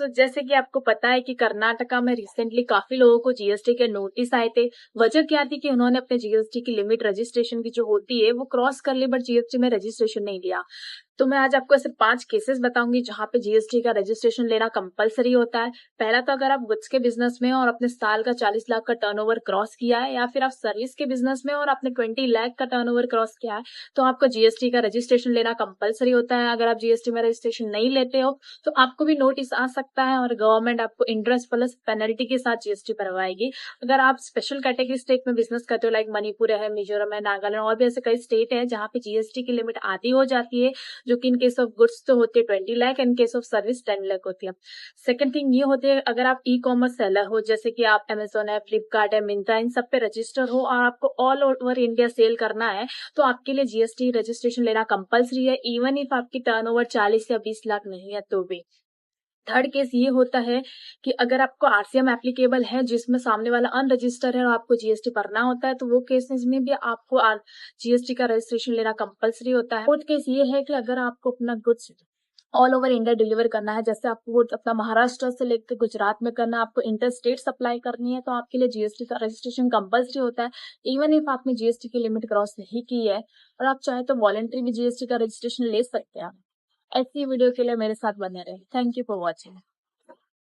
जैसे कि आपको पता है कि कर्नाटका में रिसेंटली काफी लोगों को जीएसटी के नोटिस आए थे। वजह क्या थी कि उन्होंने अपने जीएसटी की लिमिट रजिस्ट्रेशन की जो होती है वो क्रॉस कर ली, बट जीएसटी में रजिस्ट्रेशन नहीं लिया। तो मैं आज आपको ऐसे 5 केसेस बताऊंगी जहां पे जीएसटी का रजिस्ट्रेशन लेना कंपलसरी होता है। पहला तो अगर आप गुड्स के बिजनेस में हो और अपने साल का 40 लाख का टर्नओवर क्रॉस किया है, या फिर आप सर्विस के बिजनेस में हो और आपने 20 लाख का टर्नओवर क्रॉस किया है, तो आपको जीएसटी का रजिस्ट्रेशन लेना कंपलसरी होता है। अगर आप जीएसटी में रजिस्ट्रेशन नहीं लेते हो तो आपको भी नोटिस आ सकता है और गवर्नमेंट आपको इंटरेस्ट प्लस पेनल्टी के साथ जीएसटी भरवाएगी। अगर आप स्पेशल कैटेगरी स्टेट में बिजनेस करते हो, लाइक मणिपुर है, मिजोरम है, नागालैंड और भी ऐसे कई स्टेट है जहाँ पे जीएसटी की लिमिट आधी हो जाती है, जो कि इन केस ऑफ गुड्स तो होती है 20 lakh, in case of service 10 lakh होती है। सेकंड थिंग ये होती है, अगर आप ई कॉमर्स सेलर हो, जैसे कि आप अमेजोन है, फ्लिपकार्ट है, मिंत्रा, इन सब पे रजिस्टर हो और आपको ऑल ओवर इंडिया सेल करना है, तो आपके लिए जीएसटी रजिस्ट्रेशन लेना कंपलसरी है, इवन इफ आपकी टर्नओवर 40 या 20 लाख नहीं है तो भी। थर्ड केस ये होता है कि अगर आपको आरसीएम एप्लीकेबल है जिसमें सामने वाला अनरजिस्टर्ड है और आपको जीएसटी भरना होता है, तो वो केसेस में भी आपको जीएसटी का रजिस्ट्रेशन लेना कंपलसरी होता है। फोर्थ केस ये है कि अगर आपको अपना goods all over India deliver करना है, जैसे आपको गुड्स अपना महाराष्ट्र से लेकर गुजरात में करना है, आपको इंटर स्टेट सप्लाई करनी है, तो आपके लिए जीएसटी का रजिस्ट्रेशन कंपलसरी होता है, इवन इफ आपने जीएसटी की लिमिट क्रॉस नहीं की है। और आप चाहे तो वॉलंटरी भी जीएसटी का रजिस्ट्रेशन ले सकते हैं। ऐसी वीडियो के लिए मेरे साथ बने रहे। Thank you for watching.